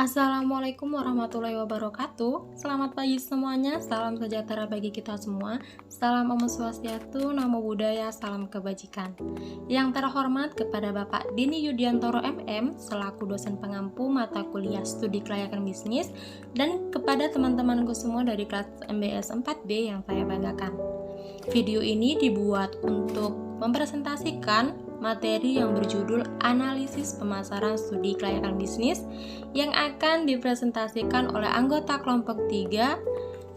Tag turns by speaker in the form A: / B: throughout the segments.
A: Assalamualaikum warahmatullahi wabarakatuh. Selamat pagi semuanya, salam sejahtera bagi kita semua. Salam Om Swastiastu, Namo Buddhaya, salam kebajikan. Yang terhormat kepada Bapak Dini Yudiantoro MM selaku dosen pengampu mata kuliah studi kelayakan bisnis, dan kepada teman-temanku semua dari kelas MBS 4B yang saya banggakan. Video ini dibuat untuk mempresentasikan materi yang berjudul Analisis Pemasaran Studi Kelayakan Bisnis yang akan dipresentasikan oleh anggota kelompok 3,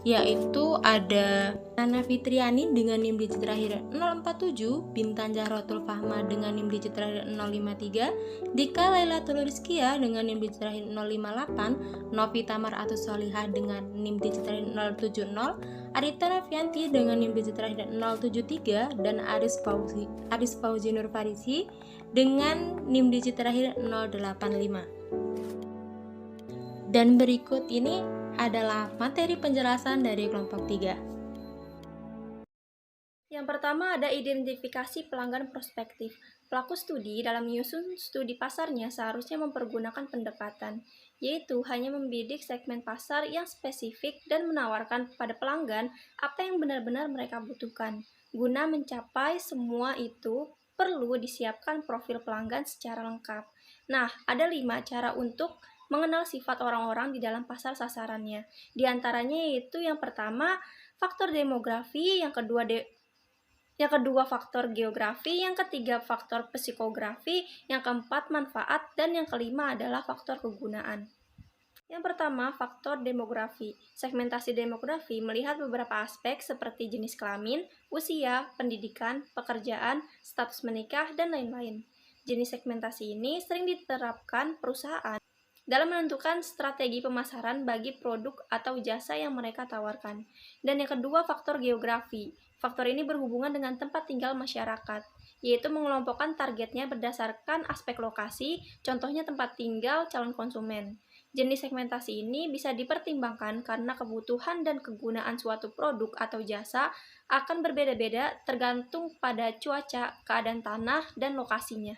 A: yaitu ada Nana Fitriani dengan NIM digit terakhir 047, Bintan Zahratul Fahma dengan NIM digit terakhir 053, Dika Lailatul Rizkia dengan NIM digit terakhir 058, Novita Maratus Solihah dengan NIM digit terakhir 070, Arita Novianti dengan NIM digit terakhir 073, dan Aris Fauzi Nur Farisi dengan NIM digit terakhir 085. Dan berikut ini adalah materi penjelasan dari kelompok 3.
B: Yang pertama ada identifikasi pelanggan prospektif. Pelaku studi dalam menyusun studi pasarnya seharusnya mempergunakan pendekatan, yaitu hanya membidik segmen pasar yang spesifik dan menawarkan pada pelanggan apa yang benar-benar mereka butuhkan. Guna mencapai semua itu, perlu disiapkan profil pelanggan secara lengkap. Nah, ada 5 cara untuk mengenal sifat orang-orang di dalam pasar sasarannya. Di antaranya yaitu yang pertama, faktor demografi, yang kedua faktor geografi, yang ketiga faktor psikografi, yang keempat manfaat, dan yang kelima adalah faktor kegunaan. Yang pertama, faktor demografi. Segmentasi demografi melihat beberapa aspek seperti jenis kelamin, usia, pendidikan, pekerjaan, status menikah, dan lain-lain. Jenis segmentasi ini sering diterapkan perusahaan dalam menentukan strategi pemasaran bagi produk atau jasa yang mereka tawarkan. Dan yang kedua, faktor geografi. Faktor ini berhubungan dengan tempat tinggal masyarakat, yaitu mengelompokkan targetnya berdasarkan aspek lokasi, contohnya tempat tinggal calon konsumen. Jenis segmentasi ini bisa dipertimbangkan karena kebutuhan dan kegunaan suatu produk atau jasa akan berbeda-beda tergantung pada cuaca, keadaan tanah, dan lokasinya.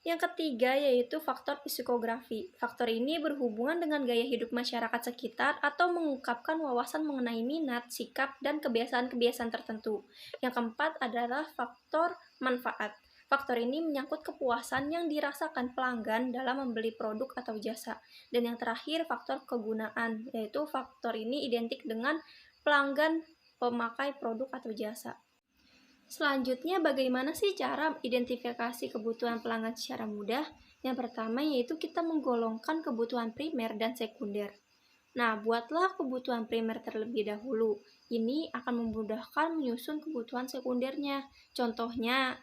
B: Yang ketiga yaitu faktor psikografi. Faktor ini berhubungan dengan gaya hidup masyarakat sekitar atau mengungkapkan wawasan mengenai minat, sikap, dan kebiasaan-kebiasaan tertentu. Yang keempat adalah faktor manfaat. Faktor ini menyangkut kepuasan yang dirasakan pelanggan dalam membeli produk atau jasa. Dan yang terakhir, faktor kegunaan, yaitu faktor ini identik dengan pelanggan pemakai produk atau jasa. Selanjutnya, bagaimana sih cara identifikasi kebutuhan pelanggan secara mudah? Yang pertama yaitu kita menggolongkan kebutuhan primer dan sekunder. Nah, buatlah kebutuhan primer terlebih dahulu. Ini akan memudahkan menyusun kebutuhan sekundernya. Contohnya,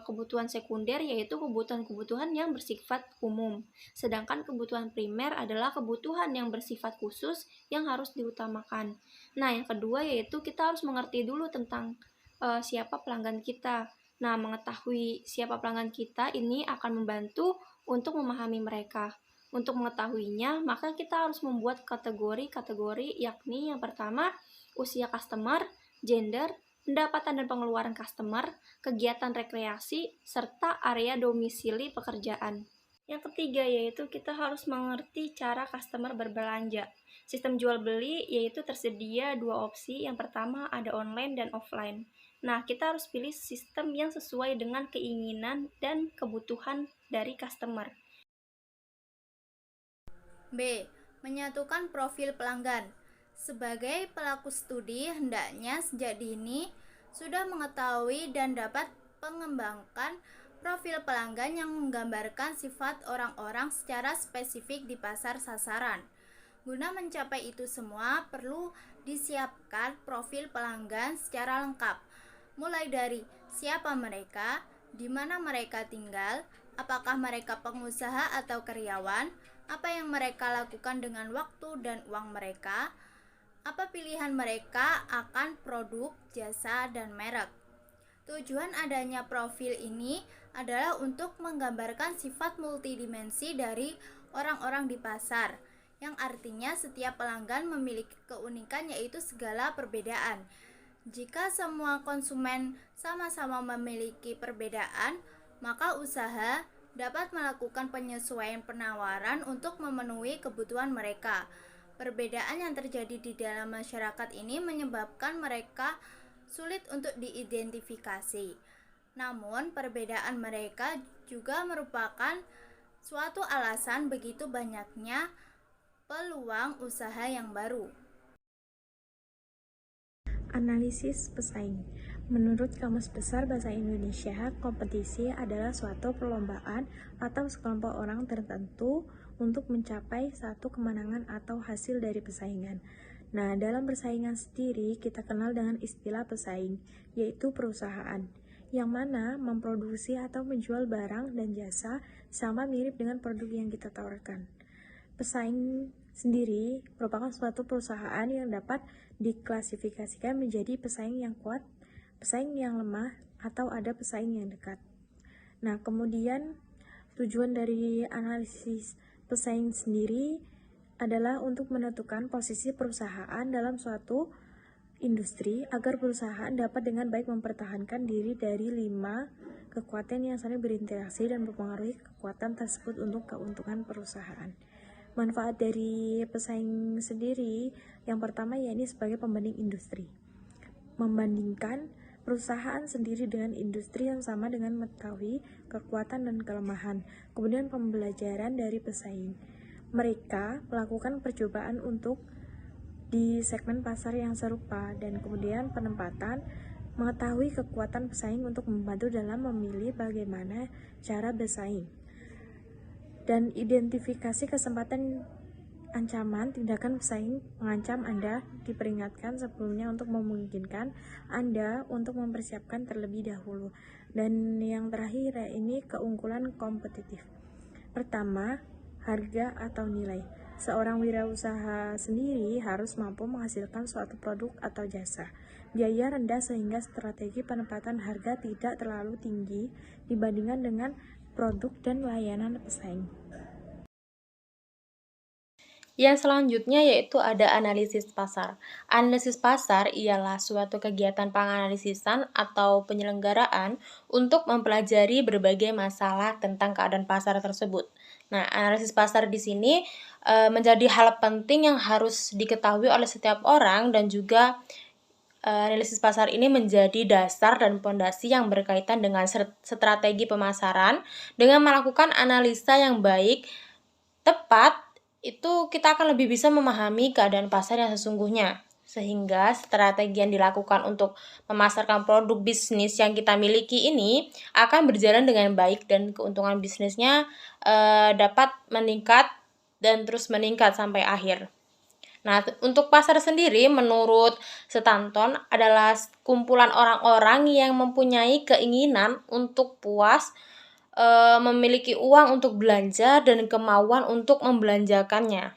B: kebutuhan sekunder yaitu kebutuhan-kebutuhan yang bersifat umum. Sedangkan kebutuhan primer adalah kebutuhan yang bersifat khusus yang harus diutamakan. Nah, yang kedua yaitu kita harus mengerti dulu tentang siapa pelanggan kita. Nah, mengetahui siapa pelanggan kita ini akan membantu untuk memahami mereka. Untuk mengetahuinya, maka kita harus membuat kategori-kategori, yakni yang pertama, usia customer, gender, pendapatan dan pengeluaran customer, kegiatan rekreasi, serta area domisili pekerjaan. Yang ketiga yaitu kita harus mengerti cara customer berbelanja. Sistem jual beli yaitu tersedia dua opsi. Yang pertama ada online dan offline. Nah, kita harus pilih sistem yang sesuai dengan keinginan dan kebutuhan dari customer.
C: B. Menyatukan profil pelanggan. Sebagai pelaku studi, hendaknya sejak dini sudah mengetahui dan dapat mengembangkan profil pelanggan yang menggambarkan sifat orang-orang secara spesifik di pasar sasaran. Guna mencapai itu semua, perlu disiapkan profil pelanggan secara lengkap, mulai dari siapa mereka, di mana mereka tinggal, apakah mereka pengusaha atau karyawan, apa yang mereka lakukan dengan waktu dan uang mereka, apa pilihan mereka akan produk, jasa, dan merek. Tujuan adanya profil ini adalah untuk menggambarkan sifat multidimensi dari orang-orang di pasar, yang artinya setiap pelanggan memiliki keunikan, yaitu segala perbedaan. Jika semua konsumen sama-sama memiliki perbedaan, maka usaha dapat melakukan penyesuaian penawaran untuk memenuhi kebutuhan mereka. Perbedaan yang terjadi di dalam masyarakat ini menyebabkan mereka sulit untuk diidentifikasi. Namun, perbedaan mereka juga merupakan suatu alasan begitu banyaknya peluang usaha yang baru.
D: Analisis pesaing. Menurut Kamus Besar Bahasa Indonesia, kompetisi adalah suatu perlombaan atau sekelompok orang tertentu untuk mencapai satu kemenangan atau hasil dari persaingan. Nah, dalam persaingan sendiri kita kenal dengan istilah pesaing, yaitu perusahaan yang mana memproduksi atau menjual barang dan jasa sama mirip dengan produk yang kita tawarkan. Pesaing sendiri merupakan suatu perusahaan yang dapat diklasifikasikan menjadi pesaing yang kuat, pesaing yang lemah, atau ada pesaing yang dekat. Nah, kemudian tujuan dari analisis pesaing sendiri adalah untuk menentukan posisi perusahaan dalam suatu industri agar perusahaan dapat dengan baik mempertahankan diri dari 5 kekuatan yang saling berinteraksi dan mempengaruhi kekuatan tersebut untuk keuntungan perusahaan. Manfaat dari pesaing sendiri yang pertama yakni sebagai pembanding industri. Membandingkan perusahaan sendiri dengan industri yang sama dengan mengetahui kekuatan dan kelemahan. Kemudian pembelajaran dari pesaing. Mereka melakukan percobaan untuk di segmen pasar yang serupa dan kemudian penempatan mengetahui kekuatan pesaing untuk membantu dalam memilih bagaimana cara bersaing dan identifikasi kesempatan ancaman tindakan pesaing mengancam Anda diperingatkan sebelumnya untuk memungkinkan Anda untuk mempersiapkan terlebih dahulu. Dan yang terakhir ini keunggulan kompetitif. Pertama, harga atau nilai. Seorang wirausaha sendiri harus mampu menghasilkan suatu produk atau jasa. Biaya rendah sehingga strategi penempatan harga tidak terlalu tinggi dibandingkan dengan produk dan layanan pesaing.
A: Yang selanjutnya yaitu ada analisis pasar. Analisis pasar ialah suatu kegiatan penganalisisan atau penyelenggaraan untuk mempelajari berbagai masalah tentang keadaan pasar tersebut. Nah, analisis pasar di sini menjadi hal penting yang harus diketahui oleh setiap orang dan juga analisis pasar ini menjadi dasar dan pondasi yang berkaitan dengan strategi pemasaran. Dengan melakukan analisa yang baik, tepat, itu kita akan lebih bisa memahami keadaan pasar yang sesungguhnya. Sehingga strategi yang dilakukan untuk memasarkan produk bisnis yang kita miliki ini akan berjalan dengan baik dan keuntungan bisnisnya dapat meningkat dan terus meningkat sampai akhir. Nah, untuk pasar sendiri menurut Stanton adalah kumpulan orang-orang yang mempunyai keinginan untuk puas, memiliki uang untuk belanja dan kemauan untuk membelanjakannya.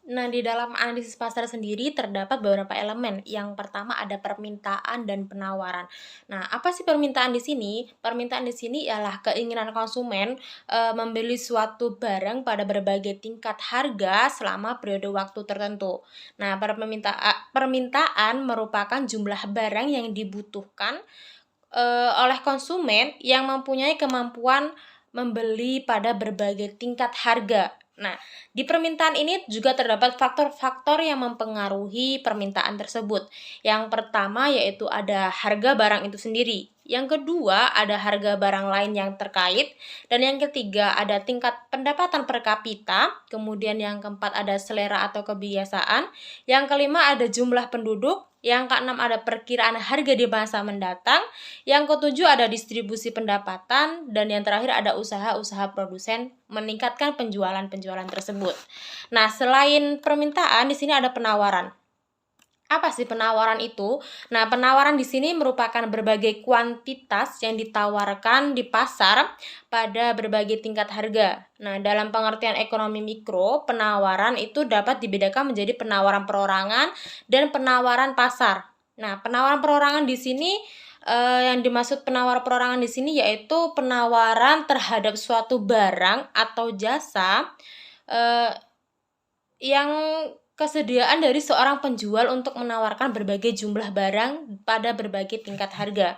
A: Nah, di dalam analisis pasar sendiri terdapat beberapa elemen. Yang pertama ada permintaan dan penawaran. Nah, apa sih permintaan di sini? Permintaan di sini ialah keinginan konsumen membeli suatu barang pada berbagai tingkat harga selama periode waktu tertentu. Nah, permintaan merupakan jumlah barang yang dibutuhkan oleh konsumen yang mempunyai kemampuan membeli pada berbagai tingkat harga. Nah, di permintaan ini juga terdapat faktor-faktor yang mempengaruhi permintaan tersebut. Yang pertama yaitu ada harga barang itu sendiri. Yang kedua ada harga barang lain yang terkait. Dan yang ketiga ada tingkat pendapatan per kapita. Kemudian yang keempat ada selera atau kebiasaan. Yang kelima ada jumlah penduduk. Yang keenam ada perkiraan harga di masa mendatang. Yang ketujuh ada distribusi pendapatan. Dan yang terakhir ada usaha-usaha produsen meningkatkan penjualan tersebut. Nah, selain permintaan di sini ada penawaran. Apa sih penawaran itu? Nah, penawaran di sini merupakan berbagai kuantitas yang ditawarkan di pasar pada berbagai tingkat harga. Nah, dalam pengertian ekonomi mikro, penawaran itu dapat dibedakan menjadi penawaran perorangan dan penawaran pasar. Nah, penawaran perorangan di sini yang dimaksud penawaran perorangan di sini yaitu penawaran terhadap suatu barang atau jasa yang kesediaan dari seorang penjual untuk menawarkan berbagai jumlah barang pada berbagai tingkat harga.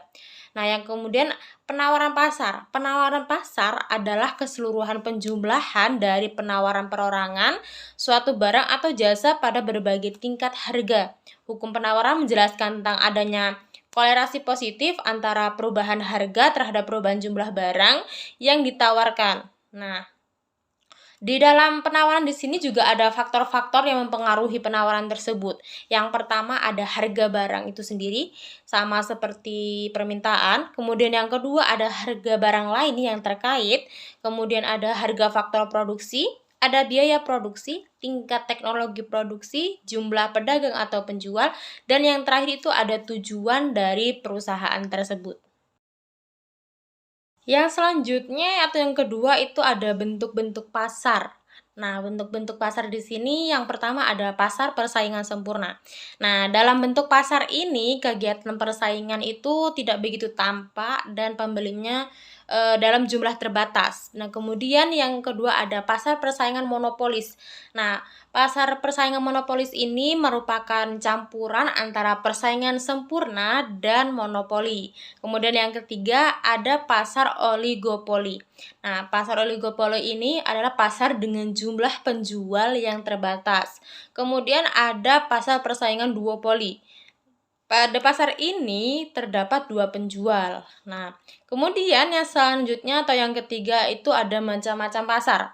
A: Nah, yang kemudian penawaran pasar. Penawaran pasar adalah keseluruhan penjumlahan dari penawaran perorangan suatu barang atau jasa pada berbagai tingkat harga. Hukum penawaran menjelaskan tentang adanya kolerasi positif antara perubahan harga terhadap perubahan jumlah barang yang ditawarkan. Nah, di dalam penawaran di sini juga ada faktor-faktor yang mempengaruhi penawaran tersebut. Yang pertama ada harga barang itu sendiri, sama seperti permintaan. Kemudian yang kedua ada harga barang lain yang terkait. Kemudian ada harga faktor produksi, ada biaya produksi, tingkat teknologi produksi, jumlah pedagang atau penjual, dan yang terakhir itu ada tujuan dari perusahaan tersebut. Yang selanjutnya atau yang kedua itu ada bentuk-bentuk pasar. Nah, bentuk-bentuk pasar di sini yang pertama ada pasar persaingan sempurna. Nah, dalam bentuk pasar ini kegiatan persaingan itu tidak begitu tampak dan pembelinya dalam jumlah terbatas. Nah, kemudian yang kedua ada pasar persaingan monopolis. Nah, pasar persaingan monopolis ini merupakan campuran antara persaingan sempurna dan monopoli. Kemudian yang ketiga ada pasar oligopoli. Nah, pasar oligopoli ini adalah pasar dengan jumlah penjual yang terbatas. Kemudian ada pasar persaingan duopoli. Pada pasar ini terdapat 2 penjual. Nah, kemudian yang selanjutnya atau yang ketiga itu ada macam-macam pasar.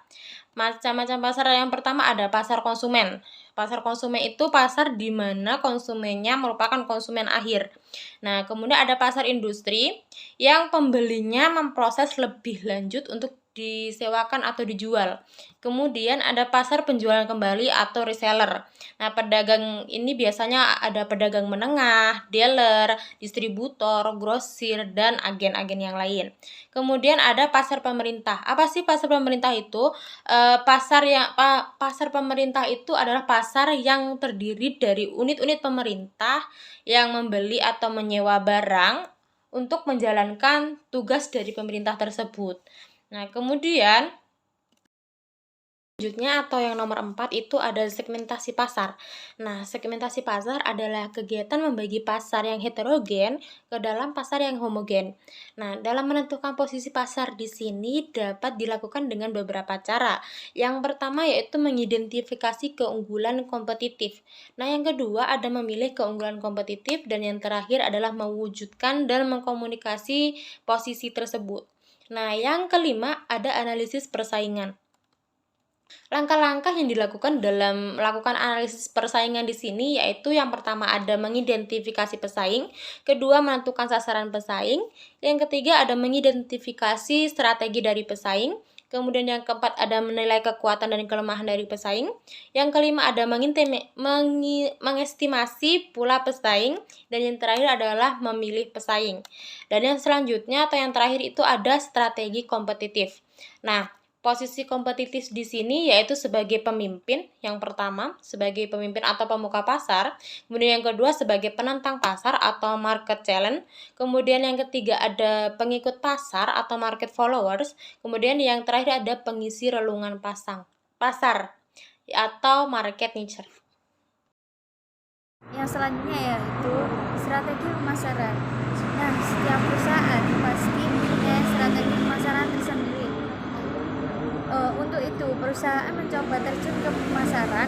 A: Macam-macam pasar yang pertama ada pasar konsumen. Pasar konsumen itu pasar di mana konsumennya merupakan konsumen akhir. Nah, kemudian ada pasar industri yang pembelinya memproses lebih lanjut untuk disewakan atau dijual. Kemudian ada pasar penjualan kembali atau reseller. Nah, pedagang ini biasanya ada pedagang menengah, dealer, distributor, grosir, dan agen-agen yang lain. Kemudian ada pasar pemerintah. Apa sih pasar pemerintah itu? Pasar pemerintah itu adalah pasar yang terdiri dari unit-unit pemerintah yang membeli atau menyewa barang untuk menjalankan tugas dari pemerintah tersebut. Nah, kemudian selanjutnya atau yang nomor 4 itu ada segmentasi pasar. Nah, segmentasi pasar adalah kegiatan membagi pasar yang heterogen ke dalam pasar yang homogen. Nah, dalam menentukan posisi pasar di sini dapat dilakukan dengan beberapa cara. Yang pertama yaitu mengidentifikasi keunggulan kompetitif. Nah, yang kedua ada memilih keunggulan kompetitif dan yang terakhir adalah mewujudkan dan mengkomunikasi posisi tersebut. Nah, yang kelima ada analisis persaingan. Langkah-langkah yang dilakukan dalam melakukan analisis persaingan di sini yaitu yang pertama ada mengidentifikasi pesaing, kedua menentukan sasaran pesaing, yang ketiga ada mengidentifikasi strategi dari pesaing, kemudian yang keempat ada menilai kekuatan dan kelemahan dari pesaing, yang kelima ada mengestimasi pula pesaing, dan yang terakhir adalah memilih pesaing. Dan yang selanjutnya atau yang terakhir itu ada strategi kompetitif. Nah, posisi kompetitif di sini yaitu sebagai pemimpin, yang pertama sebagai pemimpin atau pemuka pasar, kemudian yang kedua sebagai penentang pasar atau market challenge, kemudian yang ketiga ada pengikut pasar atau market followers, kemudian yang terakhir ada pengisi relungan pasar atau market niche.
C: Yang selanjutnya yaitu strategi pemasaran. Nah, setiap perusahaan pasti punya strategi pemasaran tersendiri. Untuk itu, perusahaan mencoba terjun ke pemasaran,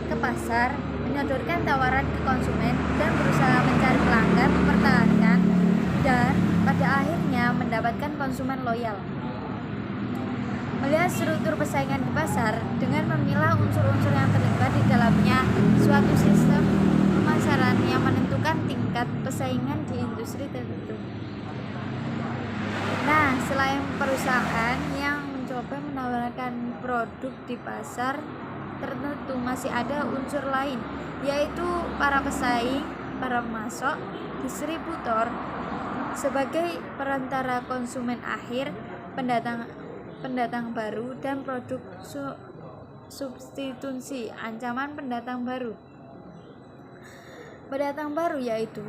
C: ke pasar, menyodorkan tawaran ke konsumen, dan berusaha mencari pelanggan, mempertahankan, dan pada akhirnya mendapatkan konsumen loyal. Melihat struktur persaingan di pasar dengan memilah unsur-unsur yang terlibat di dalamnya suatu sistem pemasaran yang menentukan tingkat persaingan di industri tertentu. Nah, selain perusahaan yang mencoba menawarkan produk di pasar tertentu, masih ada unsur lain, yaitu para pesaing, para pemasok, distributor, sebagai perantara konsumen akhir, pendatang baru, dan produk substitusi ancaman pendatang baru. Pendatang baru yaitu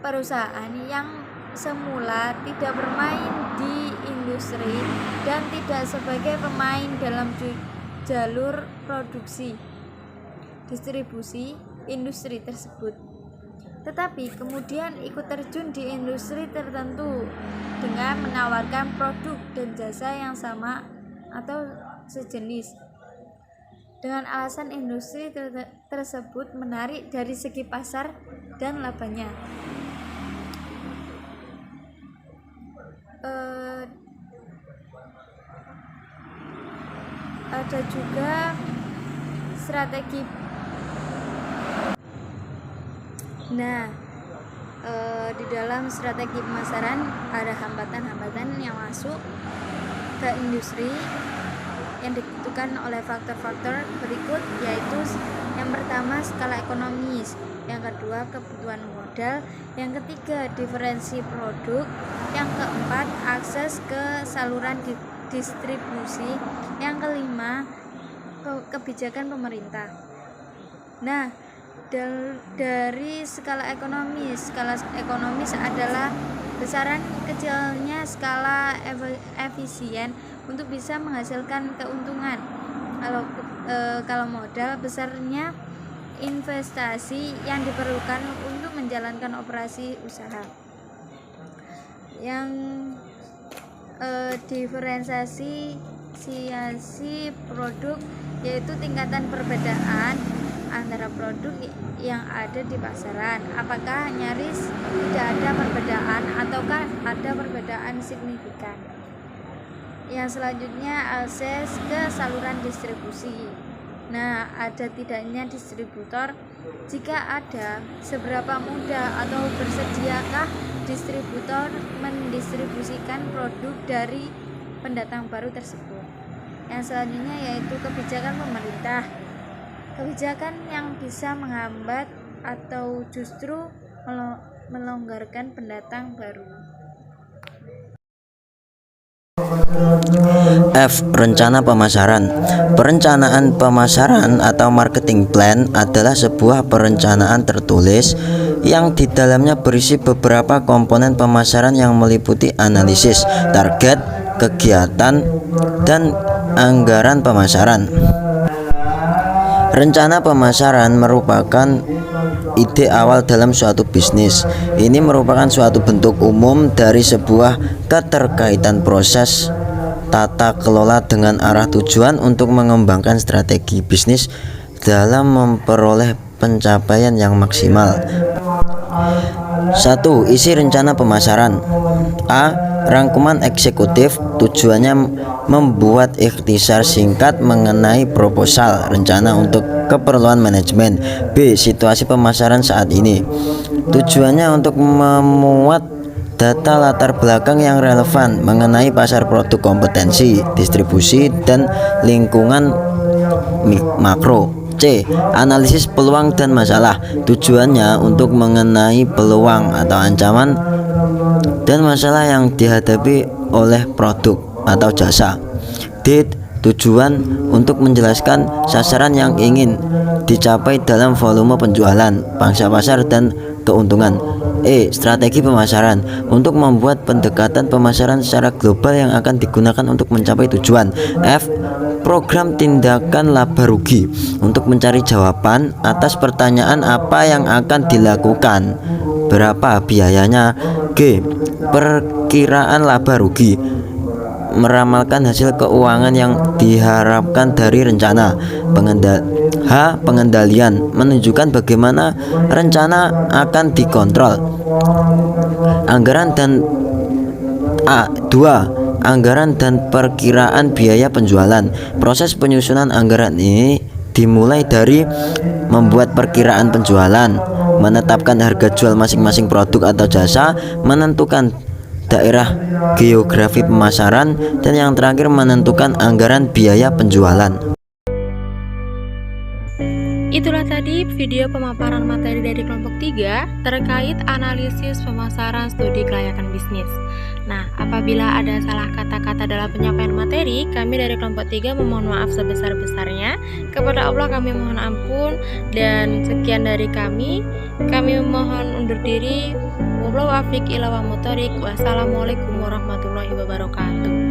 C: perusahaan yang semula tidak bermain di industri dan tidak sebagai pemain dalam jalur produksi, distribusi industri tersebut. tetapi kemudian ikut terjun di industri tertentu dengan menawarkan produk dan jasa yang sama atau sejenis dengan alasan industri tersebut menarik dari segi pasar dan labanya. Ada juga strategi. Di dalam strategi pemasaran ada hambatan-hambatan yang masuk ke industri yang ditentukan oleh faktor-faktor berikut, yaitu yang pertama skala ekonomis, yang kedua kebutuhan modal, yang ketiga diferensi produk, yang keempat akses ke saluran distribusi, yang kelima kebijakan pemerintah. Dari skala ekonomis adalah besaran kecilnya skala efisien untuk bisa menghasilkan keuntungan. Kalau modal, besarnya investasi yang diperlukan untuk menjalankan operasi usaha. Yang diferensiasi produk, yaitu tingkatan perbedaan antara produk yang ada di pasaran. Apakah nyaris tidak ada perbedaan ataukah ada perbedaan signifikan? Yang selanjutnya akses ke saluran distribusi. Ada tidaknya distributor? Jika ada, seberapa mudah atau bersediakah distributor mendistribusikan produk dari pendatang baru tersebut? Yang selanjutnya yaitu kebijakan pemerintah. Kebijakan yang bisa menghambat atau justru melonggarkan pendatang baru.
E: F. Rencana pemasaran. Perencanaan pemasaran atau marketing plan adalah sebuah perencanaan tertulis yang di dalamnya berisi beberapa komponen pemasaran yang meliputi analisis, target, kegiatan, dan anggaran pemasaran. Rencana pemasaran merupakan ide awal dalam suatu bisnis. Ini merupakan suatu bentuk umum dari sebuah keterkaitan proses tata kelola dengan arah tujuan untuk mengembangkan strategi bisnis dalam memperoleh pencapaian yang maksimal. 1. Isi rencana pemasaran. A. Rangkuman eksekutif. Tujuannya membuat ikhtisar singkat mengenai proposal rencana untuk keperluan manajemen. B. Situasi pemasaran saat ini. Tujuannya untuk memuat data latar belakang yang relevan mengenai pasar, produk, kompetensi, distribusi, dan lingkungan makro. C. Analisis peluang dan masalah. Tujuannya untuk mengenai peluang atau ancaman dan masalah yang dihadapi oleh produk atau jasa. D. Tujuan untuk menjelaskan sasaran yang ingin dicapai dalam volume penjualan, pangsa pasar, dan keuntungan. E. Strategi pemasaran. Untuk membuat pendekatan pemasaran secara global yang akan digunakan untuk mencapai tujuan. F. Program tindakan laba rugi. Untuk mencari jawaban atas pertanyaan apa yang akan dilakukan, berapa biayanya. G. Perkiraan laba rugi. Meramalkan hasil keuangan yang diharapkan dari rencana. H. Pengendalian. Menunjukkan bagaimana rencana akan dikontrol. Anggaran dan A. 2. Anggaran dan perkiraan biaya penjualan. Proses penyusunan anggaran ini dimulai dari membuat perkiraan penjualan, menetapkan harga jual masing-masing produk atau jasa, menentukan daerah geografi pemasaran, dan yang terakhir menentukan anggaran biaya penjualan.
A: Itulah tadi video pemaparan materi dari kelompok 3 terkait analisis pemasaran studi kelayakan bisnis. Nah, apabila ada salah kata-kata dalam penyampaian materi, kami dari kelompok 3 memohon maaf sebesar-besarnya. Kepada Allah kami mohon ampun, dan sekian dari kami. Kami mohon undur diri. Wassalamualaikum warahmatullahi wabarakatuh.